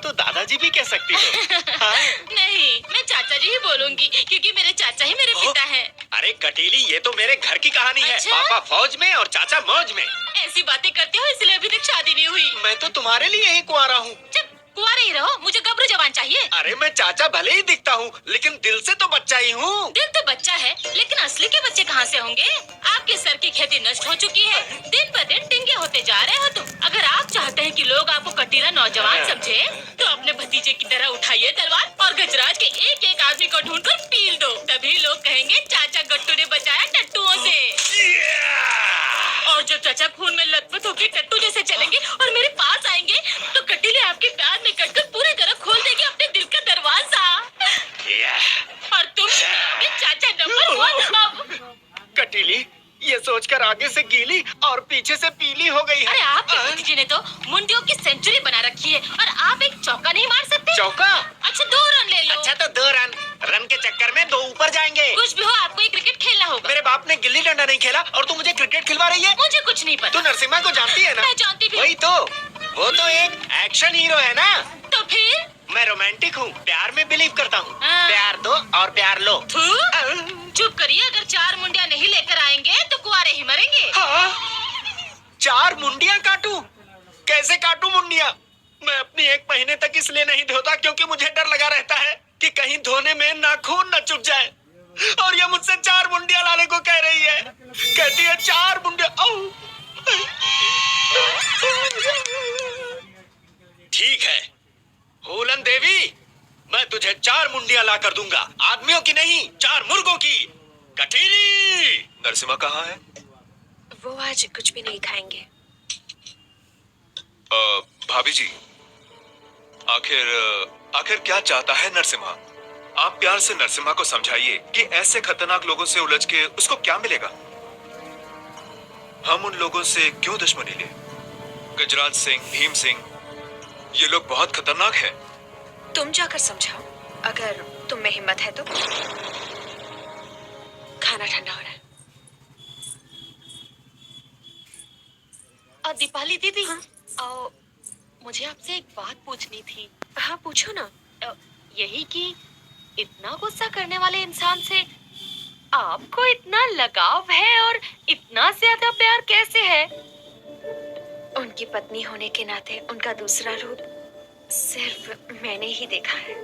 तो दादाजी भी कह सकती हो। हाँ? नहीं, मैं चाचा जी ही बोलूंगी क्योंकि मेरे चाचा ही मेरे पिता हैं। अरे कटीली, ये तो मेरे घर की कहानी है। अच्छा? पापा फौज में और चाचा मौज में। ऐसी बातें करते हो इसलिए अभी तक शादी नहीं हुई। मैं तो तुम्हारे लिए ही कुंवारा हूँ। जब कुंवारे ही रहो, मुझे गबरू जवान चाहिए। अरे मैं चाचा भले ही दिखता हूँ, लेकिन दिल से तो बच्चा ही हूँ। दिल तो बच्चा है, लेकिन असली के बच्चे कहाँ से होंगे? आपके सर की खेती नष्ट हो चुकी है। दिन पर दिन टिंगे होते जा रहे हो तुम। अगर आप चाहते हैं कि लोग आपको कटीला नौजवान समझे, तो अपने भतीजे की तरह उठाइए तलवार और गजराज के एक एक आदमी को ढूंढकर पील दो। तभी लोग कहेंगे चाचा गट्टू ने बचाया टट्टुओं से। और जब चाचा खून में लथपथ होकर टट्टू जैसे चलेंगे और मेरे पास आएंगे, तो कटीले आपके प्यार में कटकर पूरी तरह खोल देंगे अपने दिल का दरवाजा। और तुम चाचा नंबर 1। कटीली, ये सोचकर आगे से गीली और पीछे से पीली हो गई है। अरे आपके भतीजे ने तो मुंडियों की सेंचुरी बना रखी है और आप एक चौका नहीं मार सकते? चौका? अच्छा 2 रन ले लो। अच्छा तो 2 रन। रन के चक्कर में 2 ऊपर जाएंगे। कुछ भी हो, आपको ये क्रिकेट खेलना होगा। मेरे बाप ने गिल्ली डंडा नहीं खेला और तू मुझे क्रिकेट खिलवा रही है? मुझे कुछ नहीं पता। तू नरसिम्हा को जानती है ना? मैं जानती भी। वही तो, वो तो एक एक्शन हीरो है ना। तो फिर मैं रोमांटिक हूँ, प्यार में बिलीव करता हूँ। हाँ। प्यार दो और प्यार लो। चुप करिए, अगर 4 मुंडिया नहीं लेकर आएंगे तो कुआरे ही मरेंगे। हाँ? 4 मुंडिया काटूं? कैसे काटूं मुंडिया? मैं अपनी 1 महीने तक इसलिए नहीं धोता क्योंकि मुझे डर लगा रहता है कि कहीं धोने में नाखून न चुभ जाए। और ये मुझसे 4 मुंडिया लाने को कह रही है। कहती है 4 मुंडिया। ठीक है फूलन देवी, मैं तुझे 4 मुंडिया ला कर दूंगा। आदमियों की नहीं, 4 मुर्गों की। कटीली! नरसिम्हा कहाँ है? वो आज कुछ भी नहीं खाएंगे। भाभी जी, आखिर क्या चाहता है नरसिम्हा? आप प्यार से नरसिम्हा को समझाइए कि ऐसे खतरनाक लोगों से उलझ के उसको क्या मिलेगा। हम उन लोगों से क्यों दुश्मनी ले? गजराज सिंह, भीम सिंह, ये लोग बहुत खतरनाक हैं। तुम जाकर समझाओ, अगर तुम में हिम्मत है तो। खाना ठंडा हो रहा है। दीपाली दीदी, हाँ? मुझे आपसे एक बात पूछनी थी। हाँ पूछो ना। यही कि इतना गुस्सा करने वाले इंसान से आपको इतना लगाव है और इतना ज्यादा प्यार कैसे है? उनकी पत्नी होने के नाते उनका दूसरा रूप सिर्फ मैंने ही देखा है।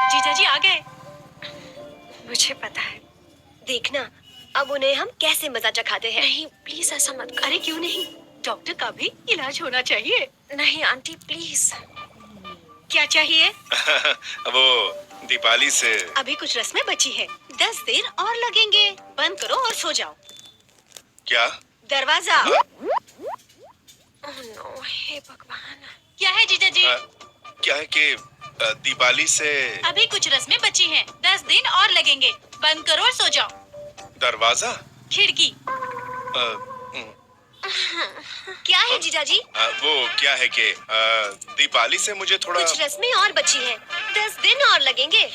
जीजाजी आ गए। मुझे पता है। देखना अब उन्हें हम कैसे मजा चखाते हैं। नहीं प्लीज ऐसा मत करो। अरे क्यों नहीं, डॉक्टर का भी इलाज होना चाहिए। नहीं आंटी प्लीज। क्या चाहिए? वो दीपाली से अभी कुछ रस्में बची है, 10 दिन और लगेंगे। बंद करो और सो जाओ। क्या? दरवाजा। ओह नो, हे भगवान। क्या है जीजाजी? क्या है कि दीपाली से अभी कुछ रस्में बची हैं, 10 दिन और लगेंगे। बंद करो और सो जाओ। दरवाजा, खिड़की। क्या है जीजाजी? वो क्या है कि दीपाली से मुझे थोड़ा कुछ रस्में और बची हैं, 10 दिन और लगेंगे,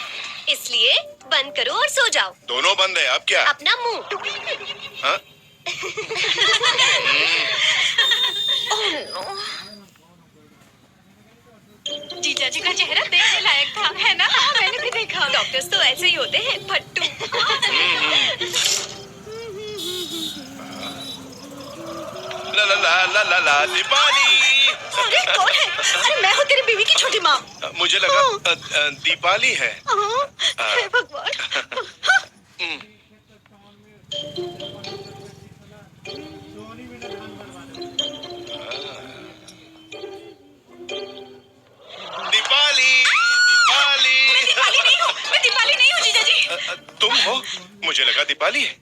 इसलिए बंद करो और सो जाओ। दोनों बंद है। अब क्या? अपना मुंह। हाँ? Oh no. जीजाजी का चेहरा देखने लायक था, है ना? हाँ, मैंने भी देखा। डॉक्टर्स तो ऐसे ही होते हैं, फट्टू। ला ला ला ला ला ला दीपाली। अरे कौन है? अरे मैं हूँ तेरी बीवी की छोटी माँ। मुझे लगा दीपाली है। हे भगवान। दीपाली, दीपाली। मैं दीपाली नहीं हूँ जीजाजी। तुम हो? मुझे लगा दीपाली है।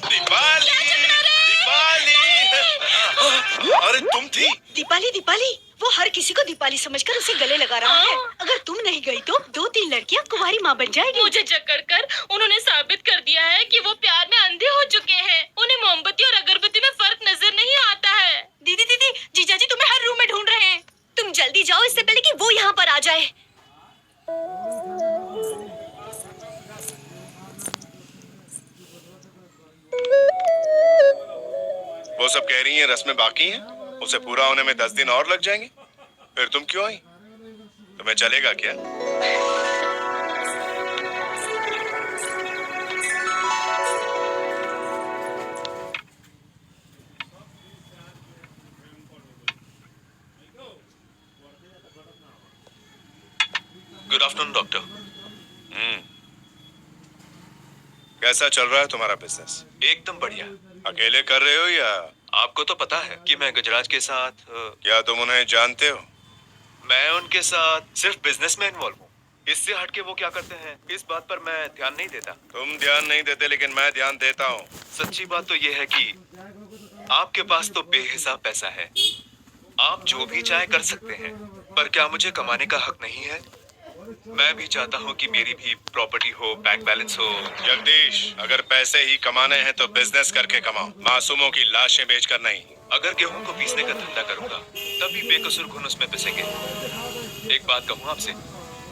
दीपाली, दीपाली। अरे तुम थी? दीपाली, दीपाली वो हर किसी को दीपाली समझकर उसे गले लगा रहा है। अगर तुम नहीं गई तो 2-3 लड़कियां कुंवारी माँ बन जाएगी। मुझे जकड़कर उन्होंने साबित कर दिया है कि वो प्यार में अंधे हो चुके हैं। उन्हें मोमबत्ती और अगरबत्ती में फर्क नजर नहीं आता है। दीदी दीदी, जीजाजी तुम्हें हर रूम में ढूंढ रहे हैं। तुम जल्दी जाओ इससे पहले कि वो यहाँ पर आ जाए। वो सब कह रही हैं रस्में बाकी हैं, उसे पूरा होने में 10 दिन और लग जाएंगे। फिर तुम क्यों आई? तुम्हें चलेगा क्या? Good afternoon doctor. कैसा चल रहा है तुम्हारा बिजनेस? एकदम बढ़िया। अकेले कर रहे हो या? आपको तो पता है कि मैं गजराज के साथ क्या तुम उन्हें जानते हो? मैं उनके साथ सिर्फ बिजनेस में इन्वॉल्व हूँ। इससे हटके वो क्या करते हैं इस बात पर मैं ध्यान नहीं देता। तुम ध्यान नहीं देते लेकिन मैं ध्यान देता हूँ। सच्ची बात तो ये है कि आपके पास तो बेहिसाब पैसा है, आप जो भी चाहे कर सकते हैं, पर क्या मुझे कमाने का हक नहीं है? मैं भी चाहता हूँ कि मेरी भी प्रॉपर्टी हो, बैंक बैलेंस हो। जगदीश, अगर पैसे ही कमाने हैं तो बिजनेस करके कमाओ, मासूमों की लाशें बेचकर नहीं। अगर गेहूं को पीसने का धंधा करूंगा तभी बेकसूर घुन उसमें पिसेंगे। एक बात कहूँ आपसे,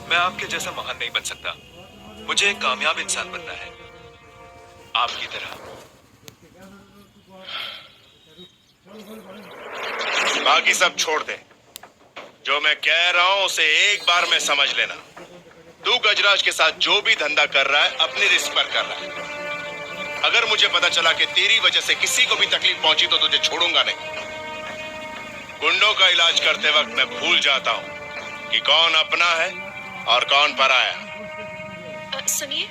मैं आपके जैसा महान नहीं बन सकता। मुझे एक कामयाब इंसान बनना है, आपकी तरह। बाकी सब छोड़ दे। जो मैं कह रहा हूँ उसे एक बार में समझ लेना। तू गजराज के साथ जो भी धंधा कर रहा है अपनी रिस्क पर कर रहा है। अगर मुझे पता चला कि तेरी वजह से किसी को भी तकलीफ पहुंची तो तुझे छोड़ूंगा नहीं। गुंडों का इलाज करते वक्त मैं भूल जाता हूँ कि कौन अपना है और कौन पराया। सुनिए।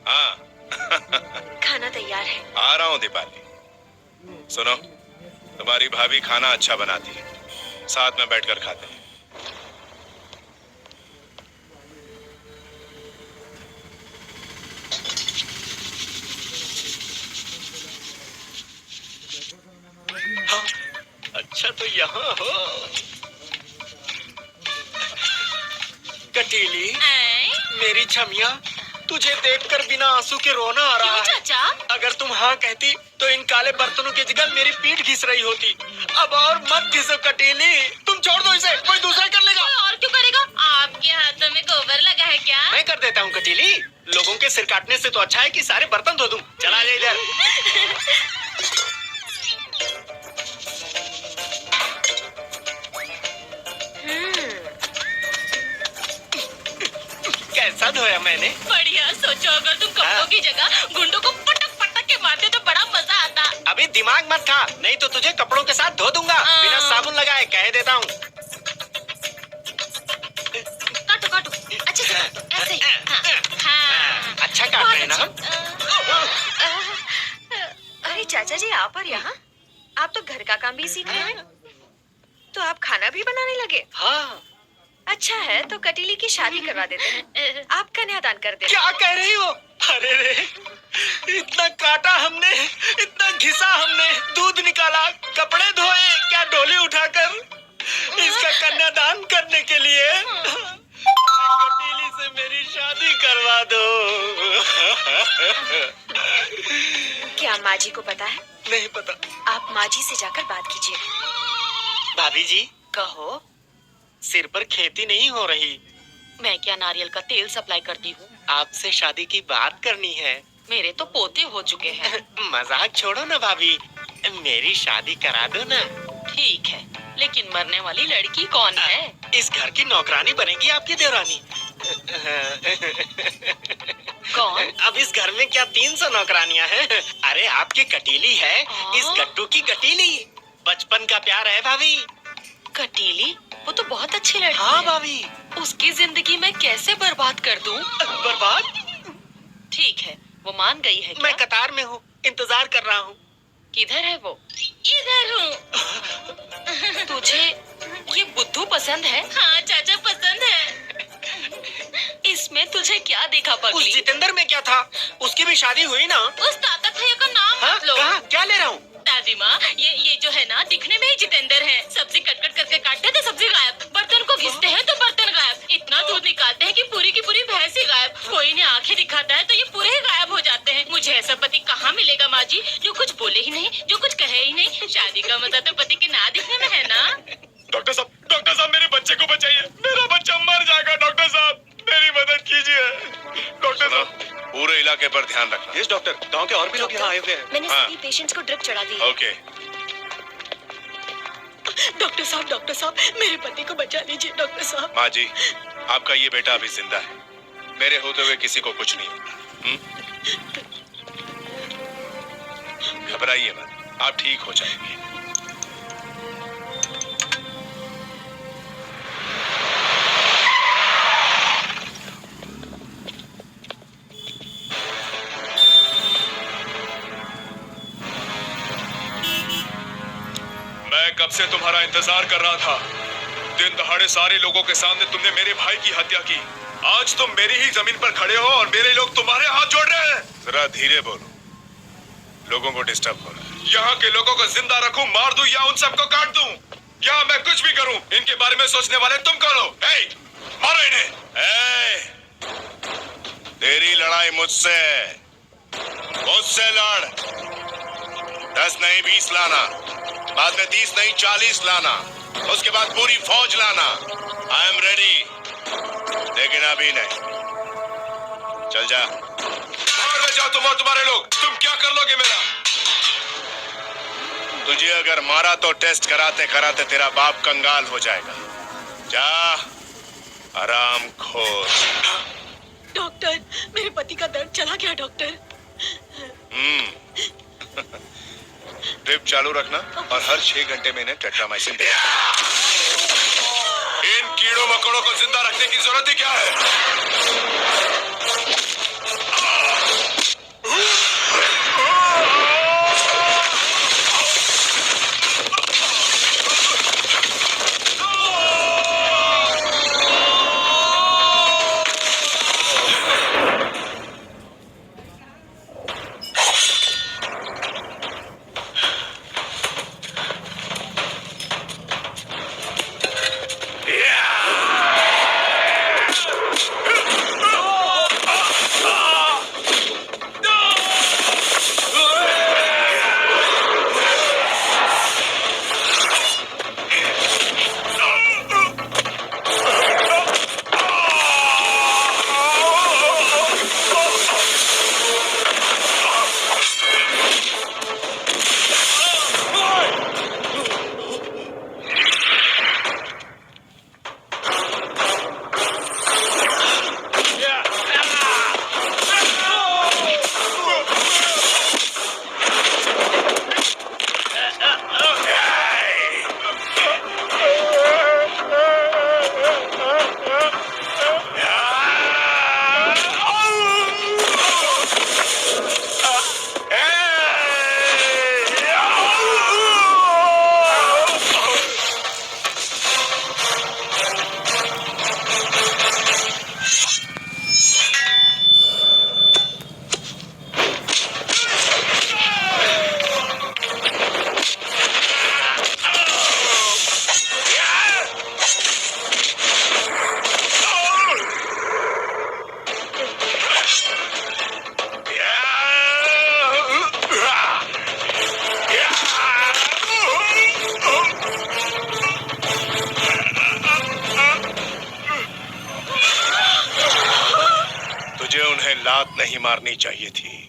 हाँ। खाना तैयार है। आ रहा हूँ दीपाली। सुनो, तुम्हारी भाभी खाना अच्छा बनाती है, साथ में बैठकर खाते हैं। हाँ, अच्छा तो यहाँ हो। कटीली, मेरी छमिया, तुझे देखकर बिना आंसू के रोना आ रहा है। चाचा? अगर तुम हाँ कहती तो इन काले बर्तनों की जगह मेरी पीठ घिस रही होती। अब और मत घिसो कटीली, तुम छोड़ दो इसे, कोई दूसरा कर लेगा। कोई और क्यों करेगा? आपके हाथों में गोबर लगा है क्या? मैं कर देता हूँ कटीली। लोगों के सिर काटने से तो अच्छा है कि सारे बर्तन धो दूं। चला जा इधर। कैसा धोया मैंने? बढ़िया। सोचो अगर तुम कपड़ों की जगह गुंडों को पटक पटक के मारते तो बड़ा मजा आता। अभी दिमाग मत खा, नहीं तो तुझे कपड़ों के साथ धो दूंगा बिना साबुन लगाए, कह देता हूँ। काटो काटो, अच्छे से काटो, ऐसे ही। हाँ। अच्छा काट रहे हैं ना? अरे चाचा जी, आप और यहाँ? आप तो घर का काम भी सीख रहे हैं, तो आप खाना भी बनाने लगे? हाँ। अच्छा है, तो कटीली की शादी करवा देते हैं। आप कन्यादान कर देते। क्या कह रही हो? अरे रे, इतना काटा हमने, इतना घिसा हमने, दूध निकाला, कपड़े धोए, क्या डोली उठाकर, इसका कन्यादान करने के लिए कटीली से मेरी शादी करवा दो। क्या माँ जी को पता है? नहीं पता। आप माँ जी से जाकर बात कीजिए। भाभी जी, कहो। सिर पर खेती नहीं हो रही। मैं क्या नारियल का तेल सप्लाई करती हूँ? आपसे शादी की बात करनी है। मेरे तो पोते हो चुके हैं। मजाक छोड़ो ना भाभी, मेरी शादी करा दो ना। ठीक है, लेकिन मरने वाली लड़की कौन है? इस घर की नौकरानी बनेगी आपकी देवरानी। कौन? अब इस घर में क्या 300 नौकरानियां हैं? अरे आपकी कटीली है, इस गट्टू की कटीली। बचपन का प्यार है भाभी। कटीली? वो तो बहुत अच्छी लड़की हाँ है। भाभी। उसकी जिंदगी मैं कैसे बर्बाद कर दूं? बर्बाद? ठीक है, वो मान गई है क्या? मैं कतार में हूँ, इंतजार कर रहा हूँ। किधर है वो? इधर हूँ। तुझे ये बुद्धू पसंद है? हाँ चाचा, पसंद है। इसमें तुझे क्या देखा उस पगली? जितेंद्र में क्या था? उसकी भी शादी हुई ना? उस ताता भैया का नाम हाँ? मत लो। कहाँ? क्या ले रहा हूँ? दादी माँ, ये जो है ना दिखने में ही जितेंद्र है। सब्जी कट कट करके काटते थे, सब्जी गायब। बर्तन को घिसते हैं तो बर्तन गायब। इतना दूध निकालते हैं कि पूरी की पूरी भैंस ही गायब। कोई इन्हें आंखें दिखाता है तो ये पूरे ही गायब हो जाते हैं। मुझे ऐसा पति कहाँ मिलेगा माँ जी, जो कुछ बोले ही नहीं, जो कुछ कहे ही नहीं। शादी का मजा तो पति के ना दिखने में है ना। डॉक्टर साहब मेरे बच्चे को बचाइए, मेरा बच्चा मर जाएगा। डॉक्टर साहब मेरी मदद कीजिए। डॉक्टर साहब पूरे इलाके पर ध्यान रखना। यस डॉक्टर, गांव के और भी लोग यहाँ आए हुए हैं। मैंने हाँ। सभी पेशेंट्स को ड्रिप चढ़ा दी है। ओके, डॉक्टर साहब, मेरे पति को बचा लीजिए डॉक्टर साहब। माँ जी, आपका ये बेटा अभी जिंदा है। मेरे होते हुए किसी को कुछ नहीं होगा। घबराइए मत, आप ठीक हो जाएंगे। मैं कब से तुम्हारा इंतजार कर रहा था। दिन दहाड़े सारे लोगों के सामने तुमने मेरे भाई की हत्या की। आज तुम मेरी ही जमीन पर खड़े हो और मेरे लोग तुम्हारे हाथ जोड़ रहे हैं। जरा धीरे बोलो, लोगों को डिस्टर्ब हो रहा है। यहाँ के लोगों को जिंदा रखूं, मार दूं या उन सबको काट दूं, या मैं कुछ भी करूं, इनके बारे में सोचने वाले तुम कौन हो? मारो इन्हें। तेरी लड़ाई मुझसे लड़। 10 नहीं 20 लाना, बाद में 30 नहीं 40 लाना, उसके बाद पूरी फौज लाना। आई एम रेडी, लेकिन अभी नहीं। चल जा। बाहर में जाओ तुम और तुम्हारे लोग। तुम क्या कर लोगे मेरा? तुझे अगर मारा तो टेस्ट कराते कराते तेरा बाप कंगाल हो जाएगा। जा, आराम खोर। डॉक्टर, मेरे पति का दर्द चला गया डॉक्टर। ड्रिप चालू रखना और हर 6 घंटे में इन्हें टेट्रामाइसिन दे। इन कीड़ों मकोड़ों को जिंदा रखने की जरूरत ही क्या है? तुझे उन्हें लात नहीं मारनी चाहिए थी,